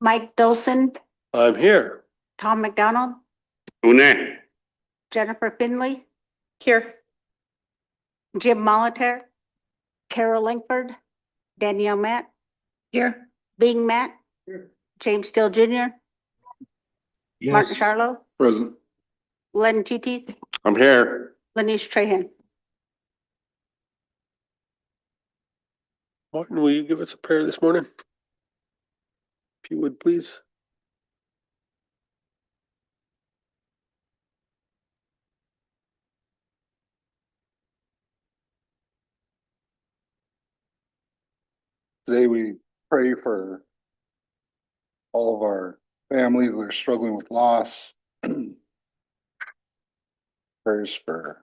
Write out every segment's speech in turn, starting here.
Mike Dolson, I'm here. Tom McDonald, Une. Jennifer Finley. Here. Jim Molitor, Carol Langford, Danielle Matt. Here. Bing Matt. Here. James Still Jr., Martin Charlo, Present. Len Tooties, I'm here. Lanish Trahan. Martin, will you give us a prayer this morning? If you would, please. Today we pray for all of our families that are struggling with loss. Prayers for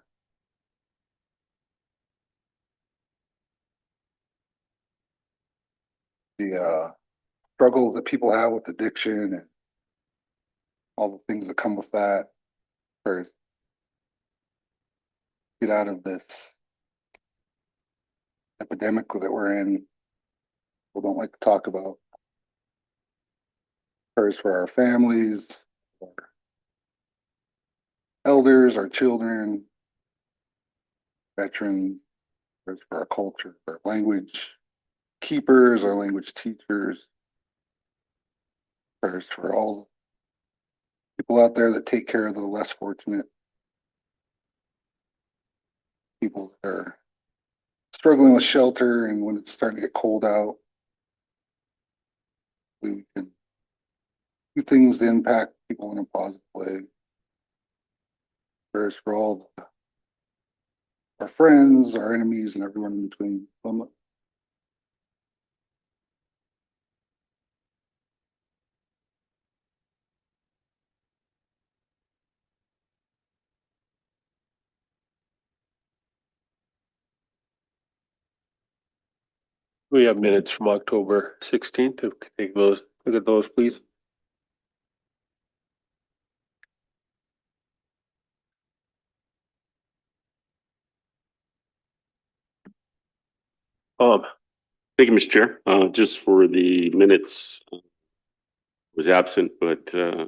the struggle that people have with addiction and all the things that come with that. Prayers get out of this epidemic that we're in. People don't like to talk about. Prayers for our families, our elders, our children, veterans. Prayers for our culture, our language keepers, our language teachers. Prayers for all the people out there that take care of the less fortunate people that are struggling with shelter, and when it's starting to get cold out, we can do things to impact people in a positive way. Prayers for all our friends, our enemies, and everyone in between. We have minutes from October 16th. Take those, look at those, please. Thank you, Mr. Chair. Just for the minutes, was absent, but for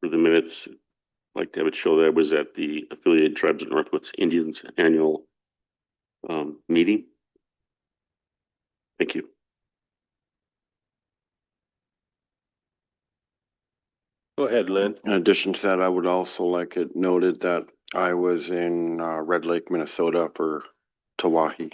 the minutes, I'd like to have it show that I was at the Affiliated Tribes of Northwest Indians annual meeting. Thank you. Go ahead, Len. In addition to that, I would also like it noted that I was in Red Lake, Minnesota for Tawahi.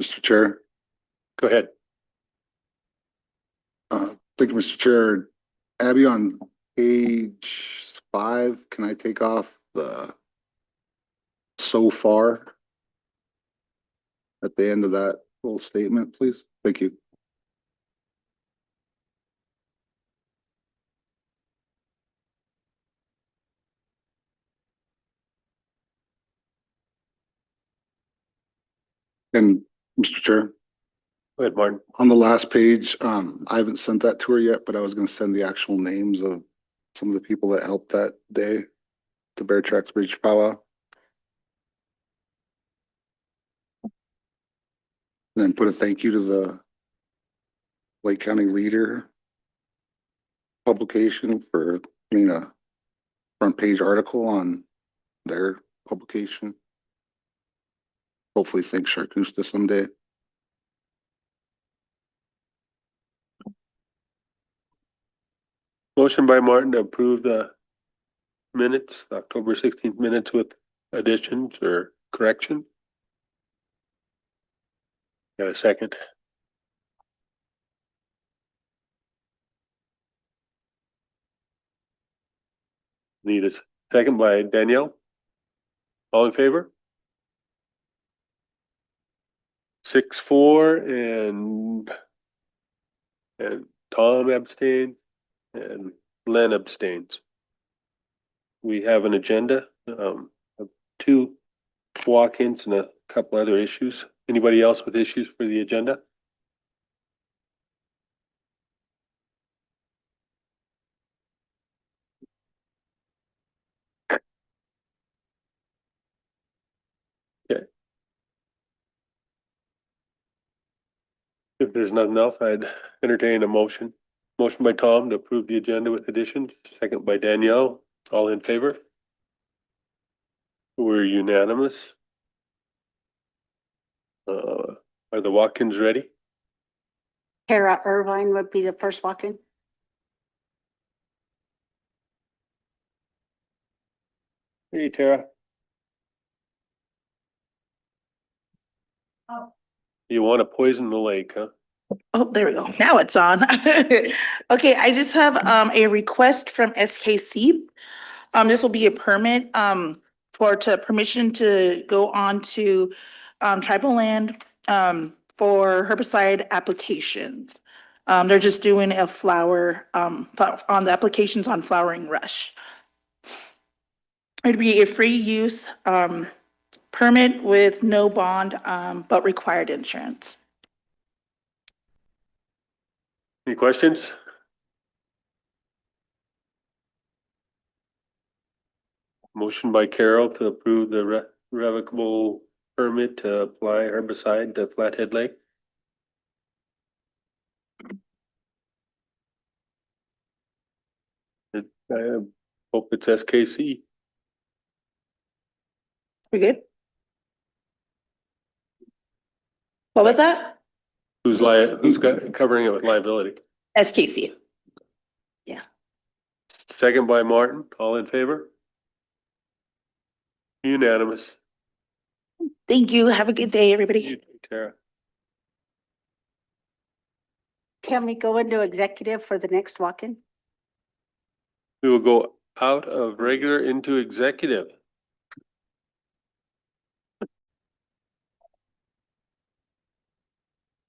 Mr. Chair. Go ahead. Thank you, Mr. Chair. Abby, on page 5, can I take off the so far at the end of that little statement, please? Thank you. And Mr. Chair, Go ahead, Martin. on the last page, I haven't sent that to her yet, but I was going to send the actual names of some of the people that helped that day, the Bear Tracks Bridge powwow. And then put a thank you to the Lake County Leader publication for being a front page article on their publication. Hopefully thank Charcusta someday. Motion by Martin to approve the minutes, the October 16th minutes with additions or correction. Got a second? Need a second by Danielle. All in favor? 6-4 and Tom abstained and Len abstains. We have an agenda, of 2 walk-ins and a couple other issues. Anybody else with issues for the agenda? Okay. If there's nothing else, I'd entertain a motion. Motion by Tom to approve the agenda with additions, second by Danielle. All in favor? We're unanimous. Are the walk-ins ready? Kara Irvine would be the first walk-in. Hey, Tara. Oh. You want to poison the lake, huh? Oh, there we go. Now it's on. Okay, I just have a request from SKC. This will be a permit for permission to go on to tribal land for herbicide applications. They're just doing a on the applications on Flowering Rush. It'd be a free use permit with no bond but required insurance. Any questions? Motion by Carol to approve the revocable permit to apply herbicide to Flathead Lake. I hope it's SKC. We good? What was that? Who's covering it with liability? SKC. Second by Martin, all in favor? Unanimous. Thank you. Have a good day, everybody. You too, Tara. Can we go into executive for the next walk-in? We will go out of regular into executive.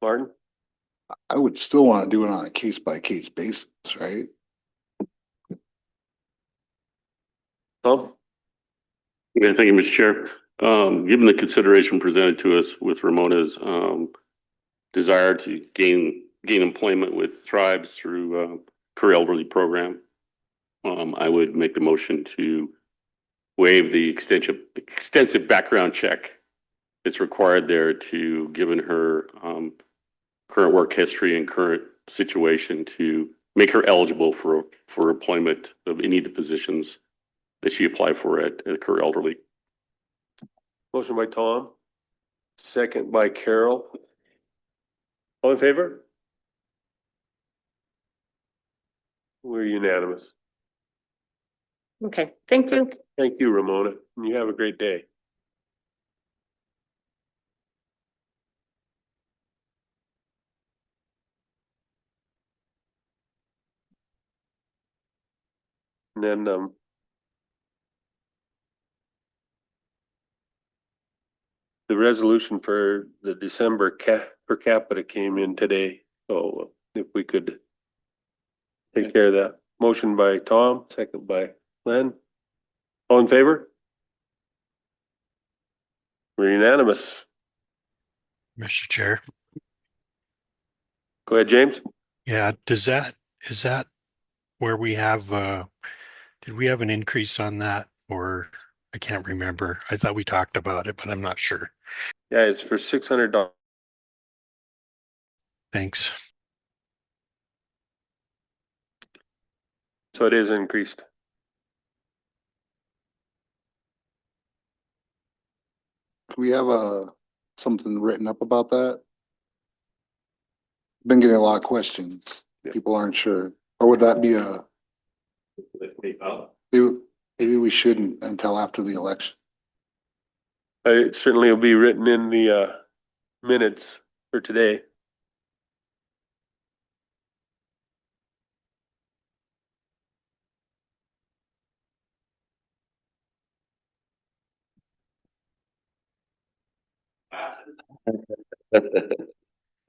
Martin? I would still want to do it on a case by case basis, right? Tom? Okay, thank you, Mr. Chair. Given the consideration presented to us with Ramona's desire to gain employment with tribes through career elderly program, I would make the motion to waive the extensive background check that's required there to, given her current work history and current situation, to make her eligible for employment of any of the positions that she applied for at career elderly. Motion by Tom, second by Carol. All in favor? We're unanimous. Okay, thank you. Thank you, Ramona. You have a great day. And then, the resolution for the December per capita came in today, so if we could take care of that. Motion by Tom, second by Len. All in favor? We're unanimous. Mr. Chair. Go ahead, James. Yeah, is that where we have, did we have an increase on that, or I can't remember. I thought we talked about it, but I'm not sure. Yeah, it's for $600. Thanks. So it is increased. Do we have something written up about that? Been getting a lot of questions. Yeah. People aren't sure. Or would that be maybe we shouldn't until after the election? It certainly will be written in the minutes for today.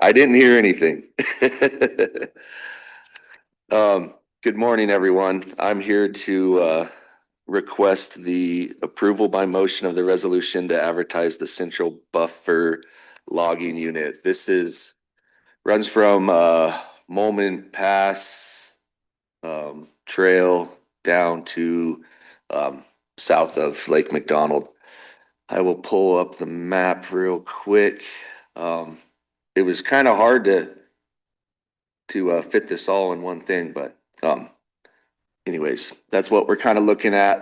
I didn't hear anything. Good morning, everyone. I'm here to request the approval by motion of the resolution to advertise the central buffer logging unit. Runs from Molman Pass Trail down to south of Lake McDonald. I will pull up the map real quick. It was kind of hard to fit this all in one thing, but anyways, that's what we're kind of looking at.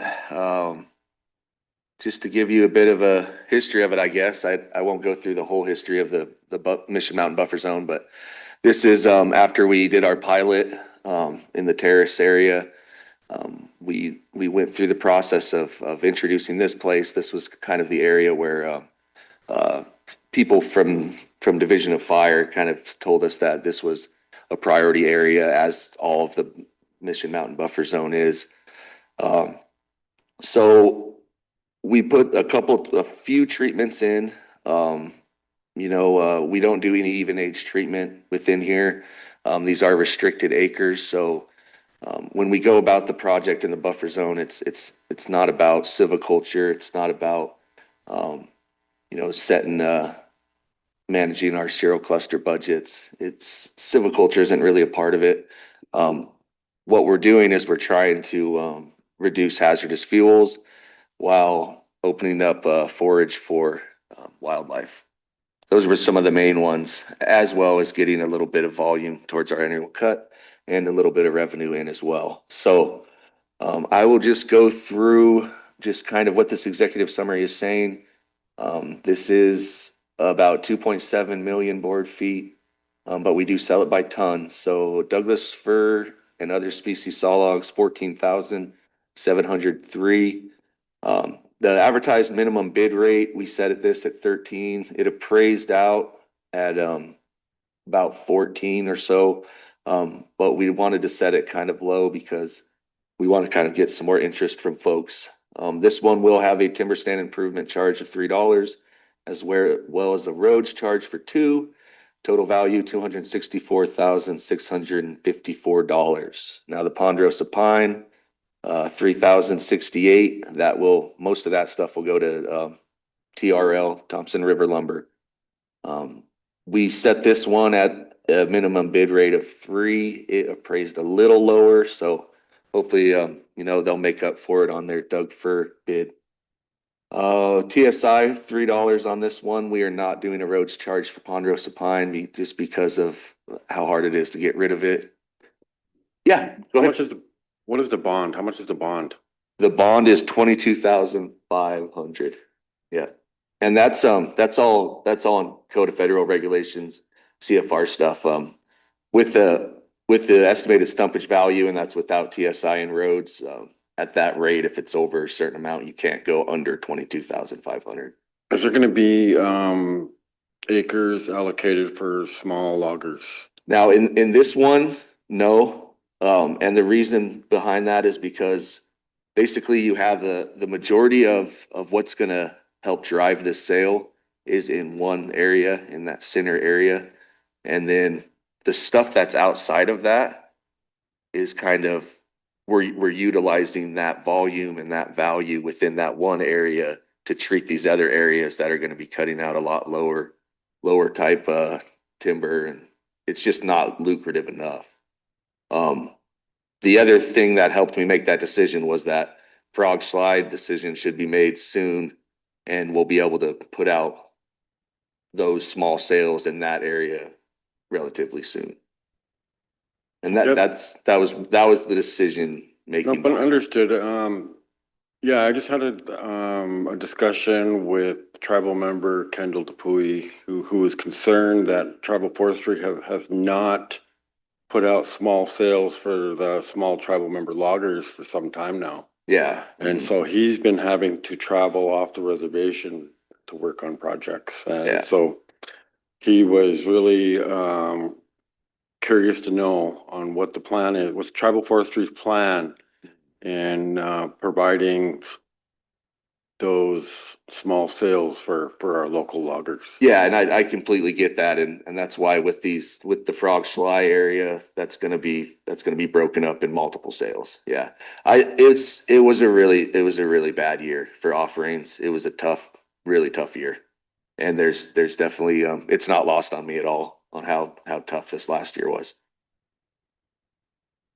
Just to give you a bit of a history of it, I guess. I won't go through the whole history of the Mission Mountain Buffer Zone, but this is after we did our pilot in the terrace area. We went through the process of introducing this place. This was kind of the area where people from Division of Fire kind of told us that this was a priority area, as all of the Mission Mountain Buffer Zone is. So we put a few treatments in. We don't do any even age treatment within here. These are restricted acres, so when we go about the project in the buffer zone, it's not about silviculture. It's not about managing our cereal cluster budgets. Silviculture isn't really a part of it. What we're doing is we're trying to reduce hazardous fuels while opening up forage for wildlife. Those were some of the main ones, as well as getting a little bit of volume towards our annual cut and a little bit of revenue in as well. So I will just go through just kind of what this executive summary is saying. This is about 2.7 million board feet, but we do sell it by ton. So Douglas fir and other species sawlogs, 14,703. The advertised minimum bid rate, we set at this at 13. It appraised out at about 14 or so. But we wanted to set it kind of low because we want to kind of get some more interest from folks. This one will have a timber stand improvement charge of $3, as well as a roads charge for $2. Total value $264,654. Now the ponderosa pine, 3,068. Most of that stuff will go to TRL, Thompson River Lumber. We set this one at a minimum bid rate of 3. It appraised a little lower, so hopefully, they'll make up for it on their Doug fir bid. TSI, $3 on this one. We are not doing a roads charge for ponderosa pine just because of how hard it is to get rid of it. Yeah, go ahead. What is the bond? How much is the bond? The bond is 22,500. Yeah. And that's all on Code of Federal Regulations, CFR stuff. With the estimated stumpage value, and that's without TSI and roads, at that rate, if it's over a certain amount, you can't go under 22,500. Is there gonna be acres allocated for small loggers? Now, in this one, no. And the reason behind that is because basically you have the majority of what's gonna help drive this sale is in one area, in that center area. And then the stuff that's outside of that is kind of, we're utilizing that volume and that value within that one area to treat these other areas that are going to be cutting out a lot lower type timber, and it's just not lucrative enough. The other thing that helped me make that decision was that frog slide decision should be made soon, and we'll be able to put out those small sales in that area relatively soon. And that was the decision making. No, but understood. Yeah, I just had a discussion with tribal member Kendall Dupuy, who was concerned that tribal forestry has not put out small sales for the small tribal member loggers for some time now. Yeah. And so he's been having to travel off the reservation to work on projects. Yeah. And so he was really, curious to know on what the plan is, what's tribal forestry's plan in, providing those small sales for our local loggers. Yeah, and I completely get that, and that's why with the Frog Schley area, that's gonna be broken up in multiple sales. Yeah. It was a really bad year for offerings. It was a really tough year. And there's definitely, it's not lost on me at all on how tough this last year was.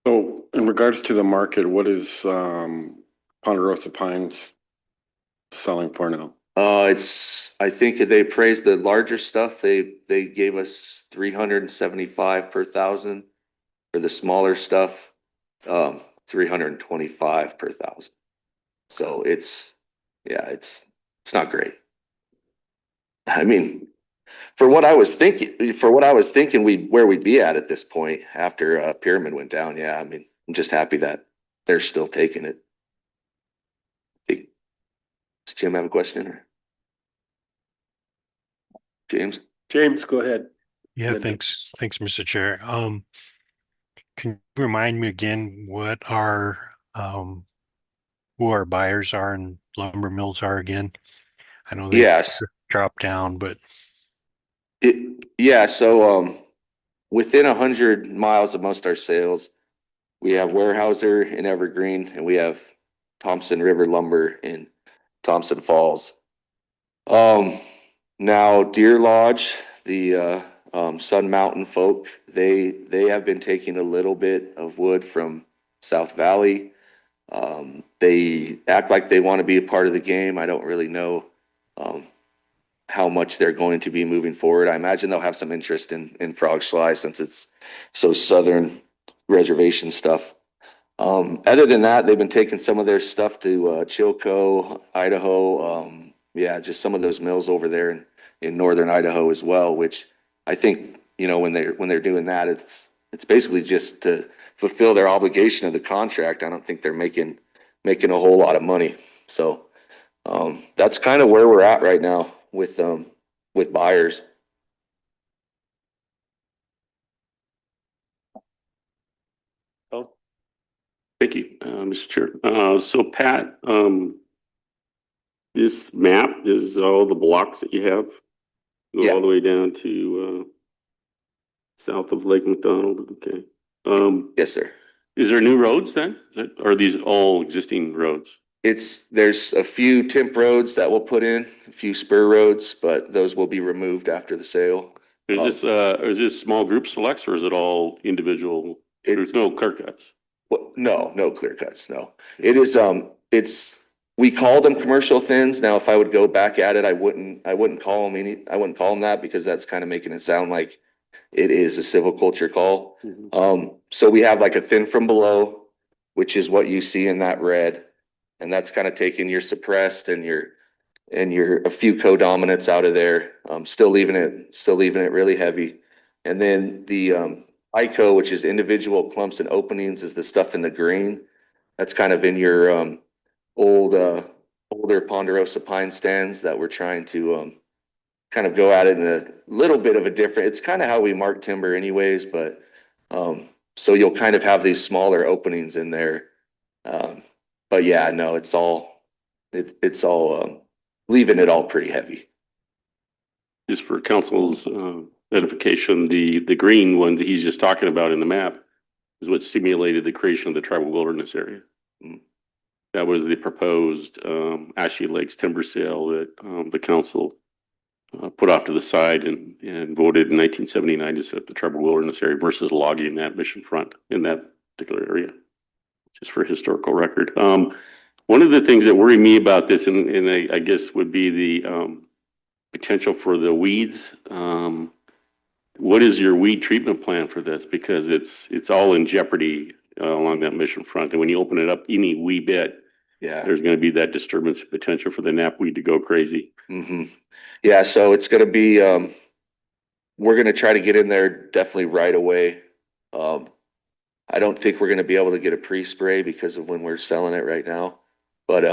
So in regards to the market, what is, Ponderosa Pines selling for now? I think they praised the larger stuff. They gave us 375 per thousand. For the smaller stuff, 325 per thousand. So it's not great. I mean, for what I was thinking, where we'd be at this point after Pyramid went down. Yeah, I mean, I'm just happy that they're still taking it. Does Jim have a question or? James? James, go ahead. Yeah, thanks, Mr. Chair. Can you remind me again what who our buyers are and lumber mills are again? I know they Yes. dropped down, but So within 100 miles of most of our sales, we have Weyerhaeuser in Evergreen, and we have Thompson River Lumber in Thompson Falls. Now Deer Lodge, the Sun Mountain folk, they have been taking a little bit of wood from South Valley. They act like they want to be a part of the game. I don't really know how much they're going to be moving forward. I imagine they'll have some interest in Frog Schley since it's so southern reservation stuff. Other than that, they've been taking some of their stuff to Chilco, Idaho. Just some of those mills over there in northern Idaho as well, which I think, when they're doing that, it's basically just to fulfill their obligation of the contract. I don't think they're making a whole lot of money. So that's kind of where we're at right now with buyers. Oh, Thank you, Mr. Chair. So Pat, this map is all the blocks that you have, go Yeah. all the way down to south of Lake McDonald. Okay. Yes, sir. Is there new roads then? Or are these all existing roads? There's a few temp roads that we'll put in, a few spur roads, but those will be removed after the sale. Is this small group selects or is it all individual? There's no clear cuts. Well, no clear cuts, no. It is, we called them commercial thins. Now, if I would go back at it, I wouldn't call them that because that's kind of making it sound like it is a silviculture call. So we have like a thin from below, which is what you see in that red. And that's kind of taking your suppressed and your a few codominants out of there. Still leaving it really heavy. And then the ICO, which is individual clumps and openings, is the stuff in the green. That's kind of in your older Ponderosa pine stands that we're trying to kind of go at it in a little bit of a different. It's kind of how we mark timber anyways, but so you'll kind of have these smaller openings in there. But yeah, no, it's all leaving it all pretty heavy. Just for council's edification, the green one that he's just talking about in the map is what simulated the creation of the tribal wilderness area. That was the proposed Ashley Lakes timber sale that the council put off to the side and voted in 1979 to set up the tribal wilderness area versus logging that mission front in that particular area. Just for historical record. One of the things that worry me about this, and I guess would be the potential for the weeds. What is your weed treatment plan for this? Because it's all in jeopardy along that mission front. And when you open it up any wee bit, there's going to be that disturbance potential for the knapweed to go crazy. Yeah, so it's going to be, we're going to try to get in there definitely right away. I don't think we're going to be able to get a pre-spray because of when we're selling it right now. But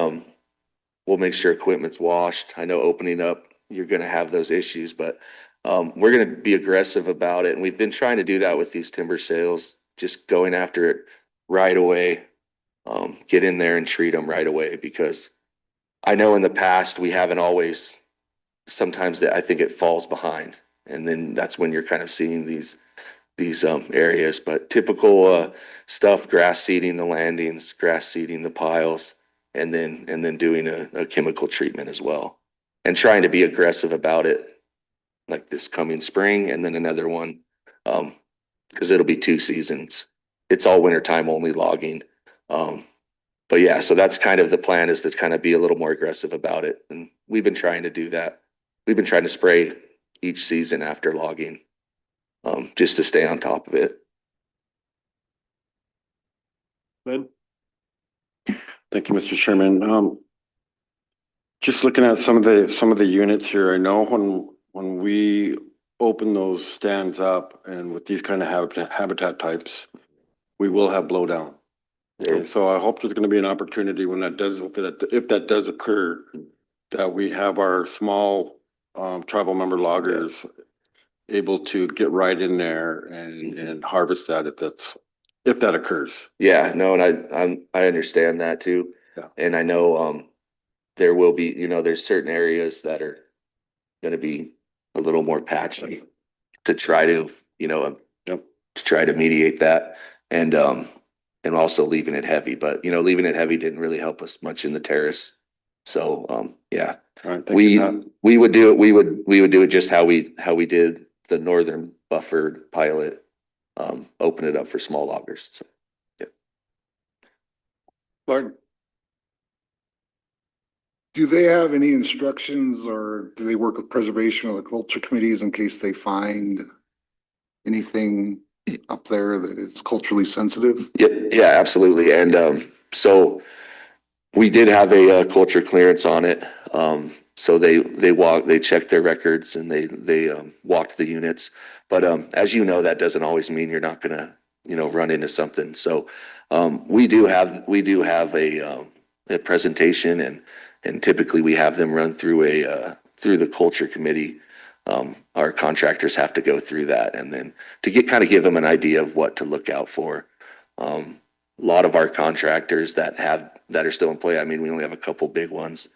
we'll make sure equipment's washed. I know opening up, you're gonna have those issues, but we're gonna be aggressive about it. And we've been trying to do that with these timber sales, just going after it right away. Get in there and treat them right away, because I know in the past we haven't always, sometimes I think it falls behind. And then that's when you're kind of seeing these areas, but typical stuff, grass seeding the landings, grass seeding the piles, and then doing a chemical treatment as well. And trying to be aggressive about it, like this coming spring, and then another one, because it'll be 2 seasons. It's all wintertime only logging. But yeah, so that's kind of the plan, is to kind of be a little more aggressive about it. And we've been trying to do that. We've been trying to spray each season after logging, just to stay on top of it. Glenn? Thank you, Mr. Chairman. Just looking at some of the units here, I know when we open those stands up and with these kind of habitat types, we will have blowdown. Okay, so I hope there's going to be an opportunity when that does, if that does occur, that we have our small tribal member loggers able to get right in there and harvest that if that occurs. Yeah, no, and I understand that too. Yeah. And I know there will be, there's certain areas that are gonna be a little more patchy to try to, Yep. to try to mediate that, and also leaving it heavy. But leaving it heavy didn't really help us much in the terrace. So yeah. All right, thank you, Pat. We would do it, we would do it just how we did the northern buffered pilot, open it up for small loggers. So Martin? Do they have any instructions, or do they work with preservation or the culture committees in case they find anything up there that is culturally sensitive? yeah, absolutely. And so we did have a culture clearance on it. So they checked their records, and they walked the units. But as you know, that doesn't always mean you're not gonna run into something. So we do have a presentation, and typically we have them run through through the culture committee. Our contractors have to go through that, and then to give them an idea of what to look out for. A lot of our contractors that are still in play, I mean, we only have a couple big ones,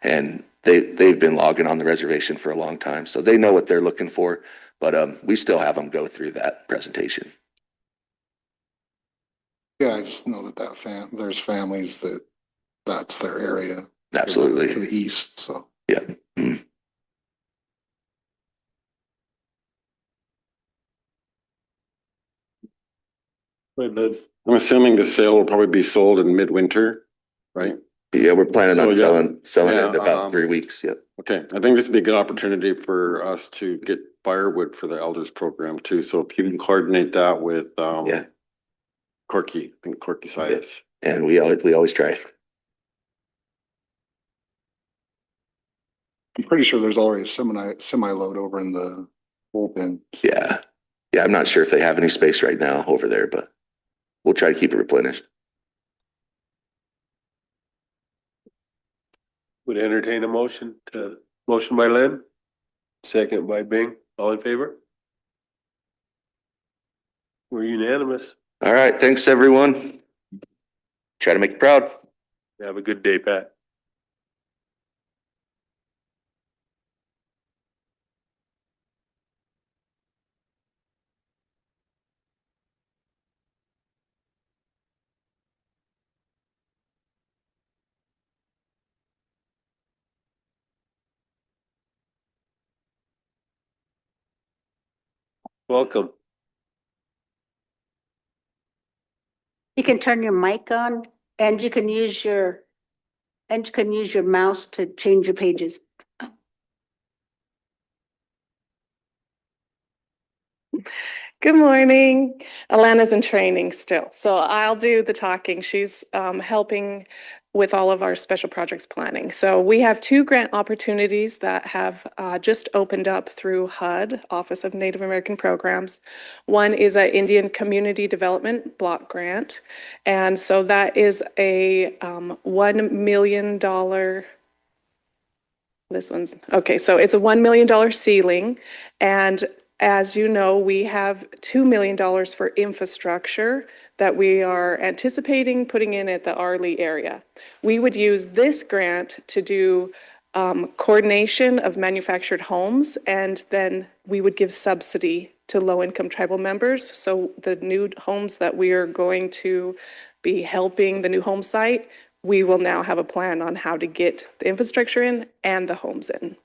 and they've been logging on the reservation for a long time, so they know what they're looking for. But we still have them go through that presentation. Yeah, I just know that there's families that's their area. Absolutely. To the east, so. Yeah. Glenn? I'm assuming the sale will probably be sold in midwinter, right? Yeah, we're planning on So, yeah. selling it Yeah, in about 3 weeks. Yep. Okay, I think this would be a good opportunity for us to get firewood for the elders program too. So if you can coordinate that with Yeah. Corky, I think Corky Sias. And we always try. I'm pretty sure there's already a semi load over in the bullpen. Yeah. Yeah, I'm not sure if they have any space right now over there, but we'll try to keep it replenished. Would entertain a motion by Len, second by Bing. All in favor? We're unanimous. All right. Thanks, everyone. Try to make you proud. Have a good day, Pat. Welcome. You can turn your mic on, and you can use your mouse to change your pages. Good morning. Alana's in training still, so I'll do the talking. She's helping with all of our special projects planning. So we have 2 grant opportunities that have just opened up through HUD, Office of Native American Programs. One is an Indian Community Development Block Grant. And so that is a $1 million This one's, okay, so it's a $1 million ceiling. And as you know, we have $2 million for infrastructure that we are anticipating putting in at the Arley area. We would use this grant to do coordination of manufactured homes, and then we would give subsidy to low-income tribal members. So the new homes that we are going to be helping, the new home site, we will now have a plan on how to get the infrastructure in and the homes in.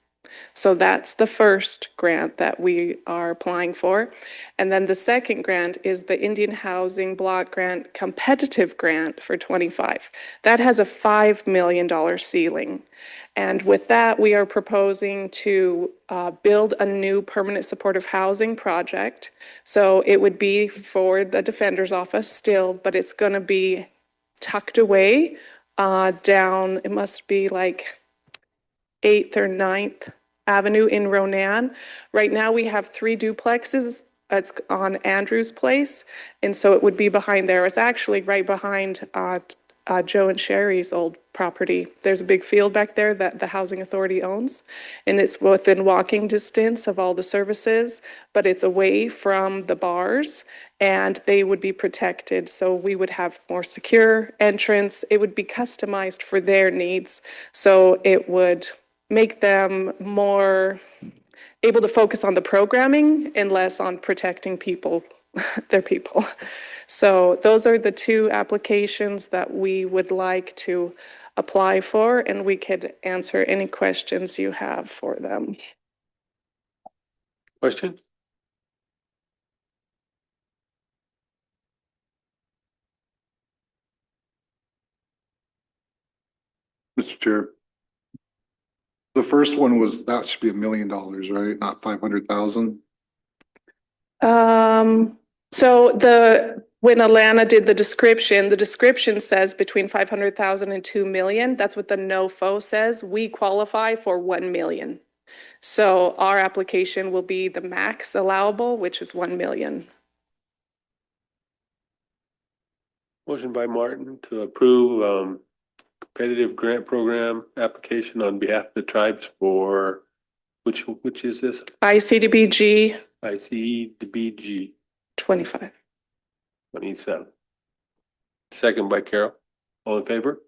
So that's the first grant that we are applying for. And then the second grant is the Indian Housing Block Grant Competitive Grant for 25. That has a $5 million ceiling. And with that, we are proposing to build a new permanent supportive housing project. So it would be for the Defender's Office still, but it's going to be tucked away down, it must be like 8th or 9th Avenue in Ronan. Right now, we have 3 duplexes. It's on Andrews Place, and so it would be behind there. It's actually right behind Joe and Sherry's old property. There's a big field back there that the Housing Authority owns, and it's within walking distance of all the services, but it's away from the bars, and they would be protected. So we would have more secure entrance. It would be customized for their needs. So it would make them more able to focus on the programming and less on protecting people, their people. So those are the 2 applications that we would like to apply for, and we could answer any questions you have for them. Question? Mr. Chair. The first one was, that should be $1 million, right? Not 500,000? So when Alana did the description says between 500,000 and 2 million. That's what the NOFO says. We qualify for 1 million. So our application will be the max allowable, which is 1 million. Motion by Martin to approve competitive grant program application on behalf of the tribes for which is this? ICDBG ICDBG 25. 27. Second by Carol. All in favor?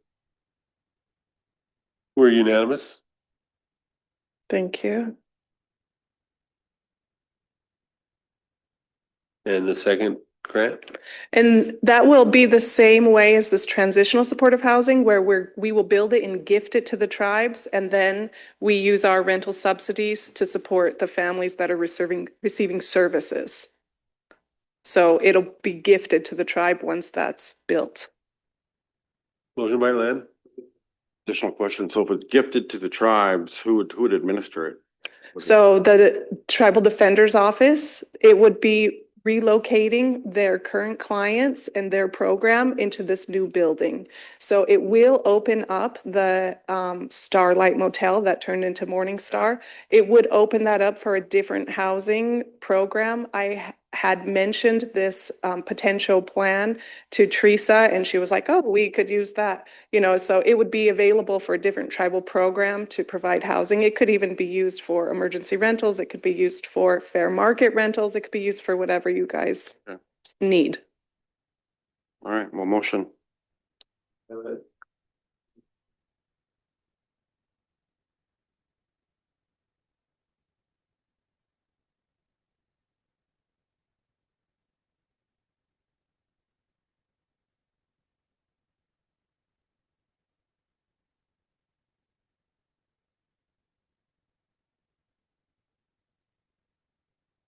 We're unanimous. Thank you. And the second grant? And that will be the same way as this transitional supportive housing, where we will build it and gift it to the tribes, and then we use our rental subsidies to support the families that are receiving services. So it'll be gifted to the tribe once that's built. Motion by Len. Additional question. So if it's gifted to the tribes, who would administer it? So the Tribal Defender's Office, it would be relocating their current clients and their program into this new building. So it will open up the Starlight Motel that turned into Morning Star. It would open that up for a different housing program. I had mentioned this potential plan to Teresa, and she was like, oh, we could use that. You know, so it would be available for a different tribal program to provide housing. It could even be used for emergency rentals. It could be used for fair market rentals. It could be used for whatever you guys need. All right, well, motion.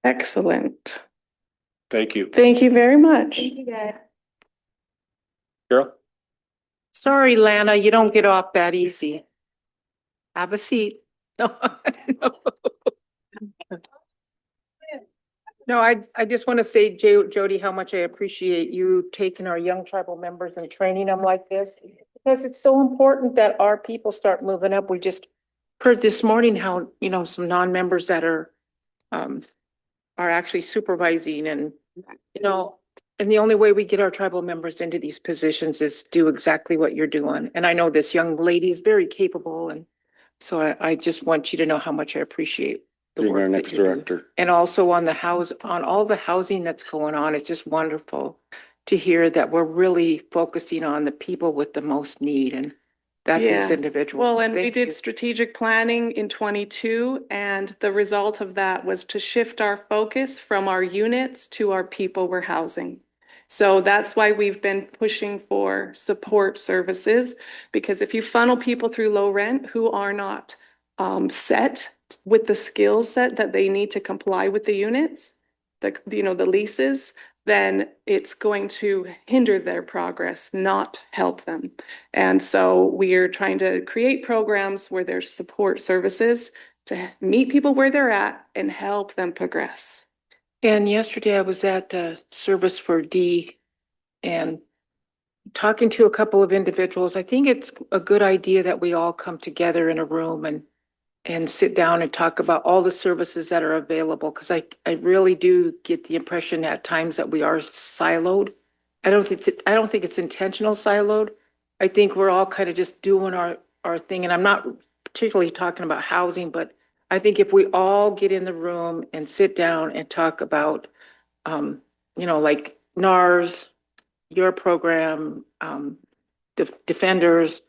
Excellent. Thank you. Thank you very much. Carol? Sorry, Lana, you don't get off that easy. Have a seat. No, I just want to say, Jody, how much I appreciate you taking our young tribal members and training them like this. Because it's so important that our people start moving up. We just heard this morning how, you know, some non-members that are actually supervising and, you know, and the only way we get our tribal members into these positions is do exactly what you're doing. And I know this young lady is very capable and So I just want you to know how much I appreciate the Being our work that next you do. director. And also on on all the housing that's going on, it's just wonderful to hear that we're really focusing on the people with the most need and that these Yes. individuals. Well, and we Thank did you. strategic planning in 22, and the result of that was to shift our focus from our units to our people we're housing. So that's why we've been pushing for support services, because if you funnel people through low rent who are not set with the skill set that they need to comply with the units, the leases, then it's going to hinder their progress, not help them. And so we are trying to create programs where there's support services to meet people where they're at and help them progress. And yesterday I was at Service for D and talking to a couple of individuals. I think it's a good idea that we all come together in a room and sit down and talk about all the services that are available, because I really do get the impression at times that we are siloed. I don't think it's intentional siloed. I think we're all kind of just doing our thing, and I'm not particularly talking about housing, but I think if we all get in the room and sit down and talk about, like NARS, your program, defenders,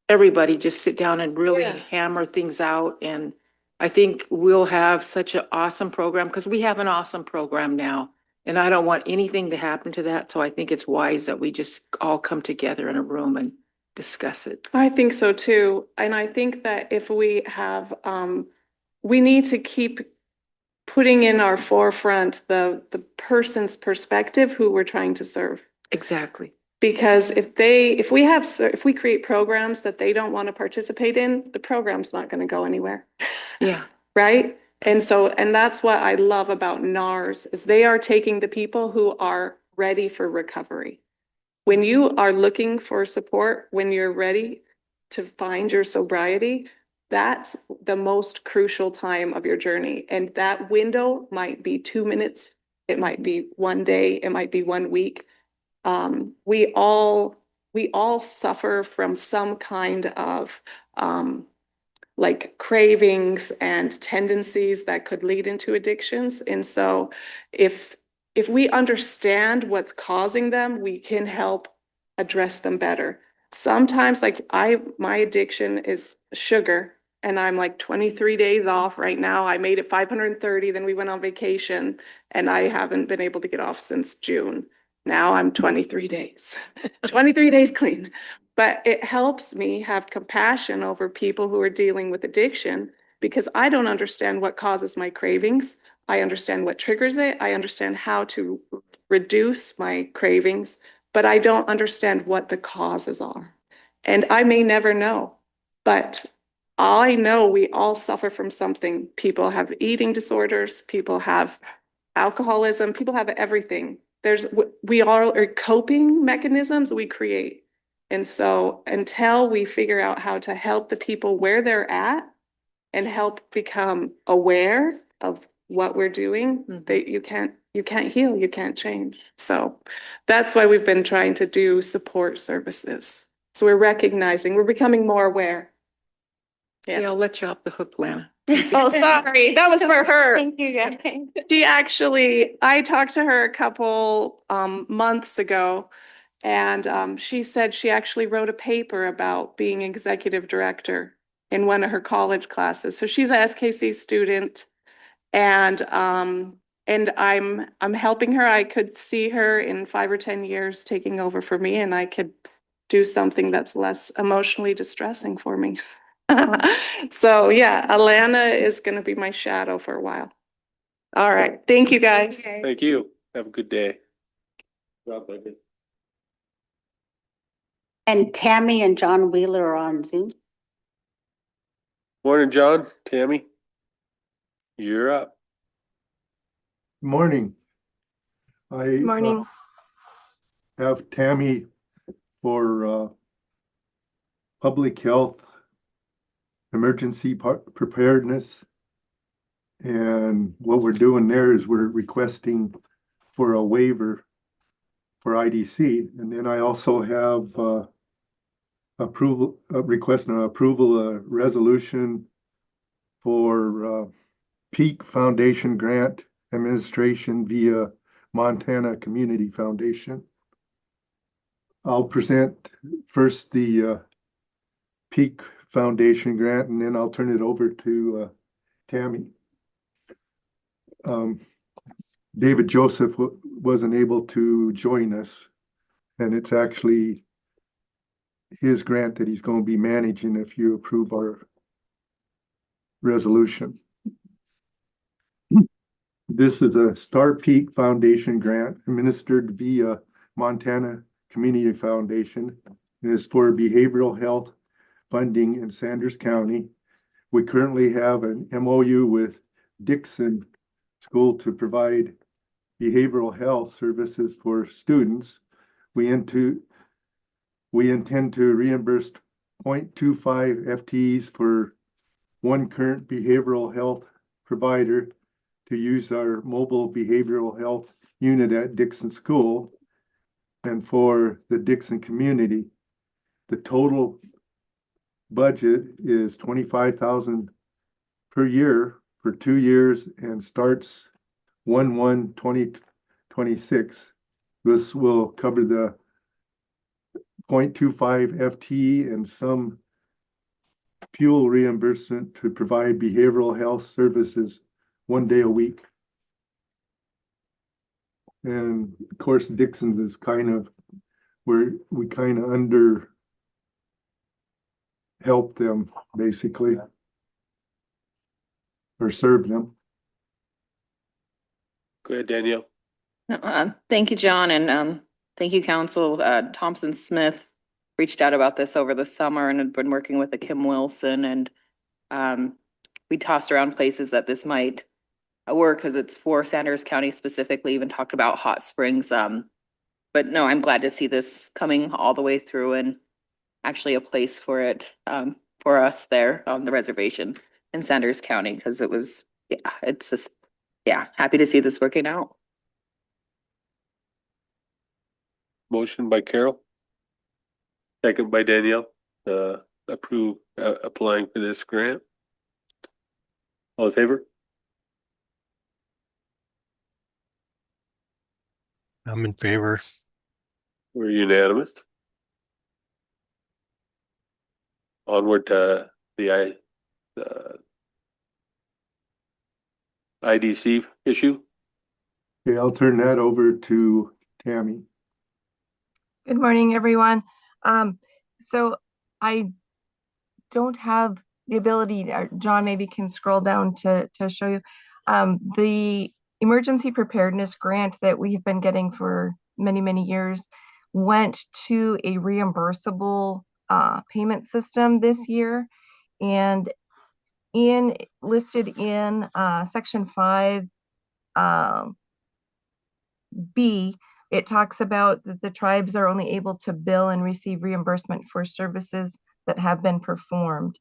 everybody just sit down and really Yeah. hammer things out. And I think we'll have such an awesome program, because we have an awesome program now. And I don't want anything to happen to that. So I think it's wise that we just all come together in a room and discuss it. I think so too. And I think that if we have, we need to keep putting in our forefront the person's perspective who we're trying to serve. Exactly. Because if we create programs that they don't want to participate in, the program's not going to go anywhere. Yeah. Right? And that's what I love about NARS is they are taking the people who are ready for recovery. When you are looking for support, when you're ready to find your sobriety, that's the most crucial time of your journey. And that window might be 2 minutes. It might be 1 day. It might be 1 week. We all suffer from some kind of like cravings and tendencies that could lead into addictions. And so if we understand what's causing them, we can help address them better. Sometimes like my addiction is sugar, and I'm like 23 days off right now. I made it 530, then we went on vacation, and I haven't been able to get off since June. Now I'm 23 days, 23 days clean. But it helps me have compassion over people who are dealing with addiction, because I don't understand what causes my cravings. I understand what triggers it. I understand how to reduce my cravings, but I don't understand what the causes are. And I may never know, but I know we all suffer from something. People have eating disorders, people have alcoholism, people have everything. We all are coping mechanisms we create. And so until we figure out how to help the people where they're at and help become aware of what we're doing, that you can't heal, you can't change. So that's why we've been trying to do support services. So we're recognizing, we're becoming more aware. Yeah, I'll let you off the hook, Lana. Oh, sorry, that was for her. Thank you, guys. I talked to her a couple months ago, and she said she actually wrote a paper about being executive director in one of her college classes. So she's a SKC student, and I'm helping her. I could see her in 5 or 10 years taking over for me, and I could do something that's less emotionally distressing for me. So yeah, Alana is going to be my shadow for a while. All right. Thank you, guys. Okay. Thank you. Have a good day. Good job, Becky. And Tammy and John Wheeler are on Zoom. Morning, John, Tammy. You're up. Morning. I Morning. have Tammy for public health, emergency preparedness. And what we're doing there is we're requesting for a waiver for IDC. And then I also have requesting approval, a resolution for Peak Foundation grant administration via Montana Community Foundation. I'll present first the Peak Foundation grant, and then I'll turn it over to Tammy. David Joseph wasn't able to join us, and it's actually his grant that he's going to be managing if you approve our resolution. This is a Star Peak Foundation grant administered via Montana Community Foundation. It is for behavioral health funding in Sanders County. We currently have an MOU with Dixon School to provide behavioral health services for students. We intend to reimburse 0.25 FTEs for one current behavioral health provider to use our mobile behavioral health unit at Dixon School and for the Dixon community. The total budget is $25,000 per year for 2 years and starts 1/1/2026. This will cover the 0.25 FTE and some fuel reimbursement to provide behavioral health services 1 day a week. And of course, Dixon's is kind of where we kind of under help them basically, or serve them. Go ahead, Danielle. Thank you, John, and thank you, Council. Thompson Smith reached out about this over the summer and had been working with the Kim Wilson, and we tossed around places that this might work because it's for Sanders County specifically, even talked about hot springs. But no, I'm glad to see this coming all the way through and actually a place for it for us there on the reservation in Sanders County, because it was, yeah, it's just, yeah, happy to see this working out. Motion by Carol. Second by Danielle, approve applying for this grant. All in favor? I'm in favor. We're unanimous. Onward to the IDC issue. Okay, I'll turn that over to Tammy. Good morning, everyone. So I don't have the ability, John maybe can scroll down to show you the emergency preparedness grant that we have been getting for many, many years went to a reimbursable payment system this year. And listed in section 5 B, it talks about that the tribes are only able to bill and receive reimbursement for services that have been performed.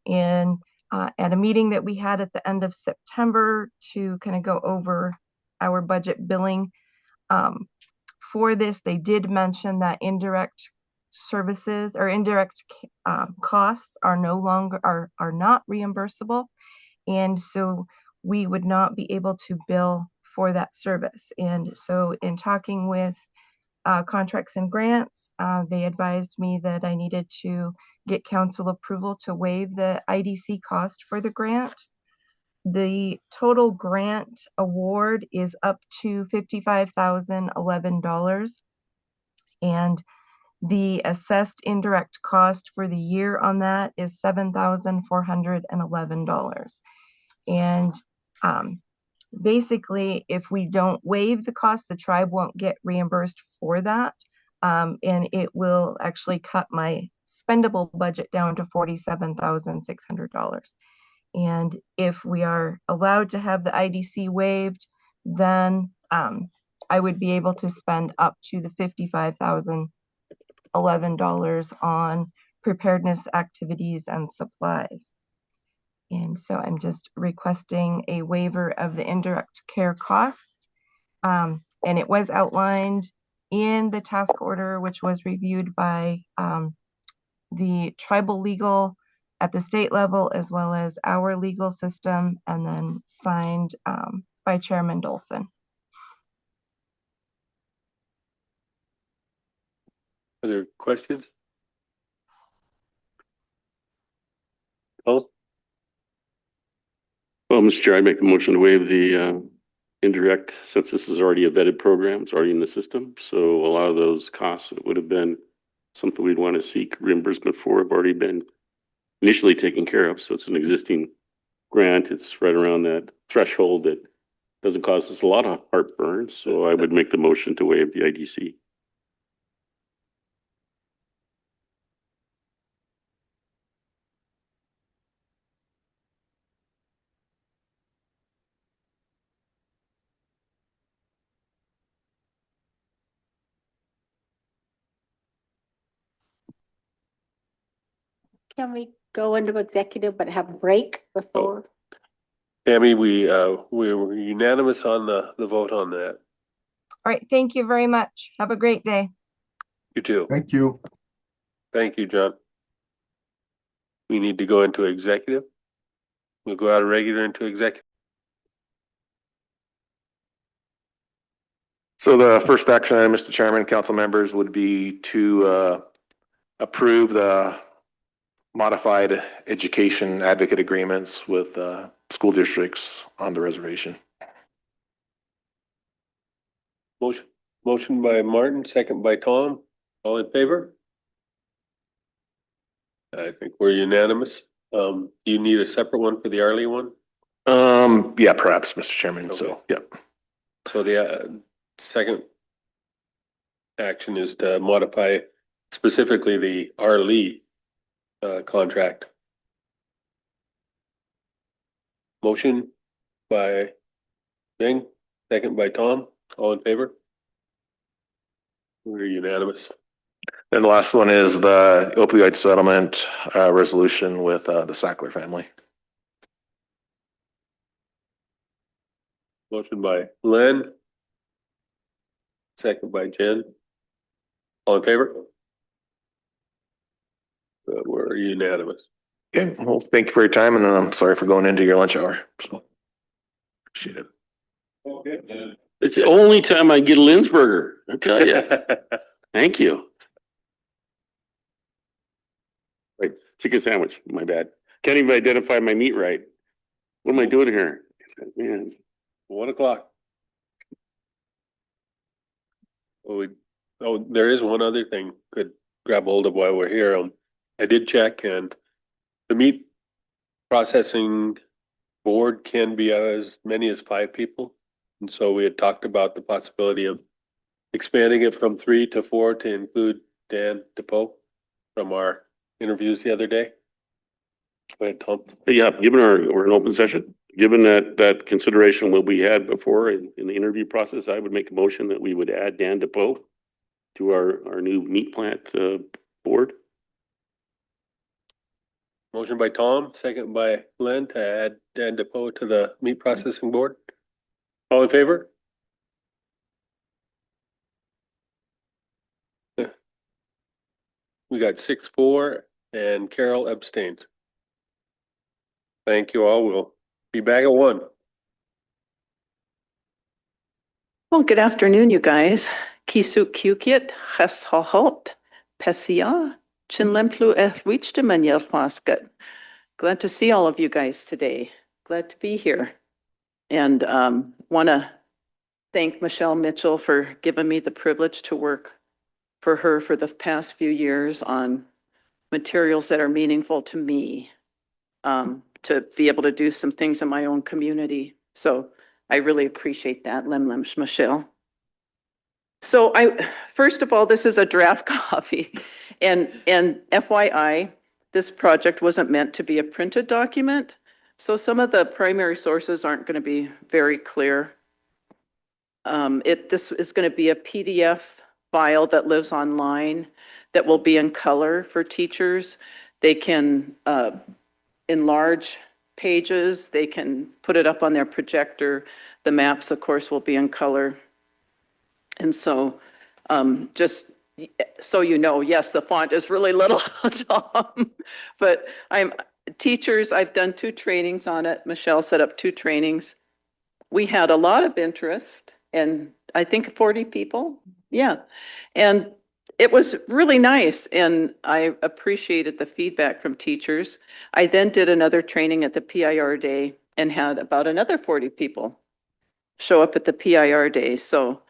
And at a meeting that we had at the end of September to kind of go over our budget billing for this, they did mention that indirect services or indirect costs are no longer are not reimbursable, and so we would not be able to bill for that service. And so in talking with contracts and grants, they advised me that I needed to get council approval to waive the IDC cost for the grant. The total grant award is up to $55,011, and the assessed indirect cost for the year on that is $7,411. And basically, if we don't waive the cost, the tribe won't get reimbursed for that. And it will actually cut my spendable budget down to $47,600. And if we are allowed to have the IDC waived, then I would be able to spend up to the $55,011 on preparedness activities and supplies. And so I'm just requesting a waiver of the indirect care costs. And it was outlined in the task order, which was reviewed by the tribal legal at the state level as well as our legal system, and then signed by Chairman Dolson. Other questions? Oh, Well, Mr. Chair, I make a motion to waive the indirect, since this is already a vetted program, it's already in the system. So a lot of those costs that would have been something we'd want to seek reimbursement for have already been initially taken care of. So it's an existing grant. It's right around that threshold that doesn't cause us a lot of heartburn. So I would make the motion to waive the IDC. Can we go into executive but have a break before? Tammy, we were unanimous on the vote on that. All right, thank you very much. Have a great day. You too. Thank you. Thank you, John. We need to go into executive. We'll go out of regular into executive. So the first action item, Mr. Chairman, council members, would be to approve the modified education advocate agreements with school districts on the reservation. Motion by Martin, second by Tom. All in favor? I think we're unanimous. Do you need a separate one for the Arlie one? Yeah, perhaps, Mr. Chairman. Okay. So, yep. So the second action is to modify specifically the Arlie contract. Motion by Bing, second by Tom. All in favor? We're unanimous. And the last one is the opioid settlement resolution with the Sackler family. Motion by Len. Second by Jen. All in favor? We're unanimous. Okay, well, thank you for your time, and I'm sorry for going into your lunch hour. So, appreciate it. Okay. It's the only time I get a Lindsberger, I tell you. Thank you. Right, chicken sandwich, my bad. Can't even identify my meat right. What am I doing here? Man. 1 o'clock. There is one other thing could grab hold of while we're here. I did check, and the meat processing board can be as many as 5 people. And so we had talked about the possibility of expanding it from 3 to 4 to include Dan DePoe from our interviews the other day. Go ahead, Tom. Yeah, given we're in open session, given that consideration what we had before in the interview process, I would make a motion that we would add Dan DePoe to our new meat plant board. Motion by Tom, second by Len to add Dan DePoe to the meat processing board. All in favor? We got 6-4 and Carol abstains. Thank you all. We'll be back at 1. Well, good afternoon, you guys. Kisuk Kukit, Cheshahot, Pesia, Chinlemplu Ethwichtemanyel Paskat. Glad to see all of you guys today. Glad to be here. And want to thank Michelle Mitchell for giving me the privilege to work for her for the past few years on materials that are meaningful to me, to be able to do some things in my own community. So I really appreciate that, Lem Michelle. So first of all, this is a draft copy, and FYI, this project wasn't meant to be a printed document. So some of the primary sources aren't going to be very clear. This is going to be a PDF file that lives online that will be in color for teachers. They can enlarge pages. They can put it up on their projector. The maps, of course, will be in color. And so just so you know, yes, the font is really little, Tom. But teachers, I've done 2 trainings on it. Michelle set up 2 trainings. We had a lot of interest and I think 40 people. Yeah. And it was really nice and I appreciated the feedback from teachers. I then did another training at the PIR day and had about another 40 people show up at the PIR day. So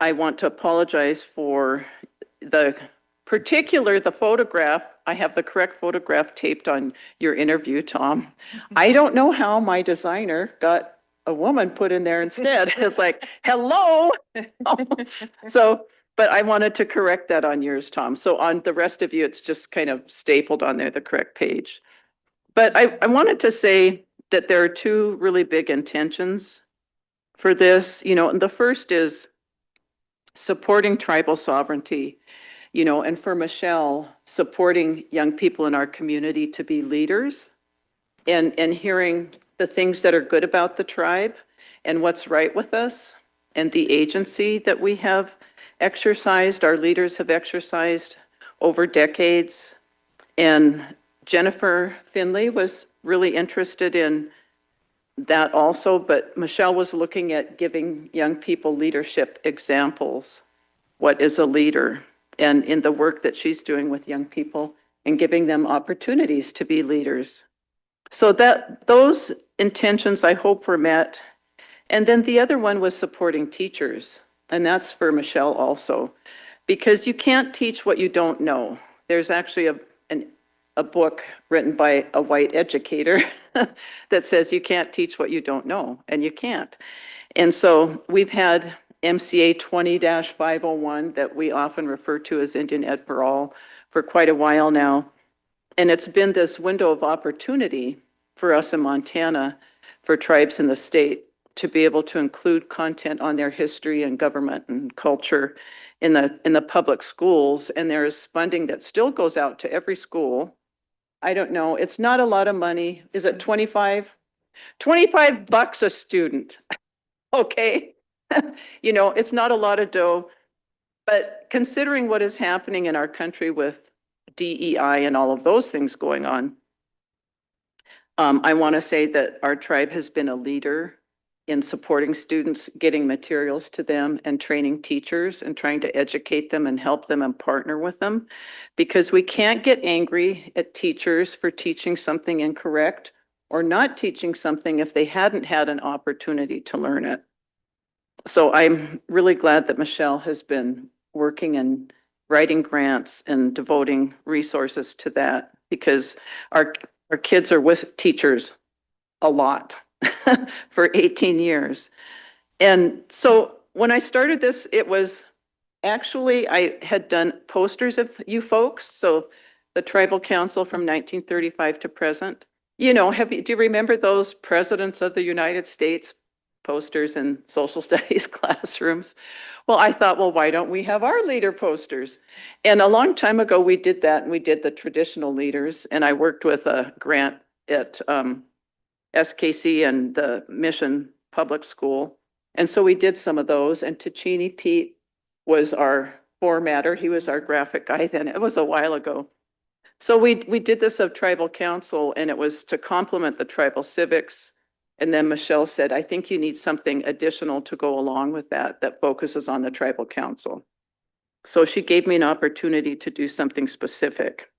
I want to apologize for the photograph. I have the correct photograph taped on your interview, Tom. I don't know how my designer got a woman put in there instead. It's like, hello. So, but I wanted to correct that on yours, Tom. So on the rest of you, it's just kind of stapled on there, the correct page. But I wanted to say that there are 2 really big intentions for this, and the first is supporting tribal sovereignty, and for Michelle, supporting young people in our community to be leaders and hearing the things that are good about the tribe and what's right with us and the agency that we have exercised, our leaders have exercised over decades. And Jennifer Finley was really interested in that also, but Michelle was looking at giving young people leadership examples. What is a leader? And in the work that she's doing with young people and giving them opportunities to be leaders. So that those intentions I hope were met. And then the other one was supporting teachers. And that's for Michelle also, because you can't teach what you don't know. There's actually a book written by a white educator that says you can't teach what you don't know, and you can't. And so we've had MCA 20-501 that we often refer to as Indian Ed for All for quite a while now. And it's been this window of opportunity for us in Montana, for tribes in the state, to be able to include content on their history and government and culture in the public schools. And there's funding that still goes out to every school. I don't know, it's not a lot of money. Is it 25? $25 a student. Okay. It's not a lot of dough, but considering what is happening in our country with DEI and all of those things going on, I want to say that our tribe has been a leader in supporting students, getting materials to them and training teachers and trying to educate them and help them and partner with them, because we can't get angry at teachers for teaching something incorrect or not teaching something if they hadn't had an opportunity to learn it. So I'm really glad that Michelle has been working and writing grants and devoting resources to that, because our kids are with teachers a lot for 18 years. And so when I started this, it was actually, I had done posters of you folks. So the Tribal Council from 1935 to present. Do you remember those presidents of the United States posters in social studies classrooms? Well, I thought, well, why don't we have our leader posters? And a long time ago, we did that, and we did the traditional leaders. And I worked with a grant at SKC and the Mission Public School. And so we did some of those. And Ticini Pete was our formatter. He was our graphic guy then. It was a while ago. So we did this of Tribal Council, and it was to complement the tribal civics. And then Michelle said, I think you need something additional to go along with that focuses on the Tribal Council. So she gave me an opportunity to do something specific.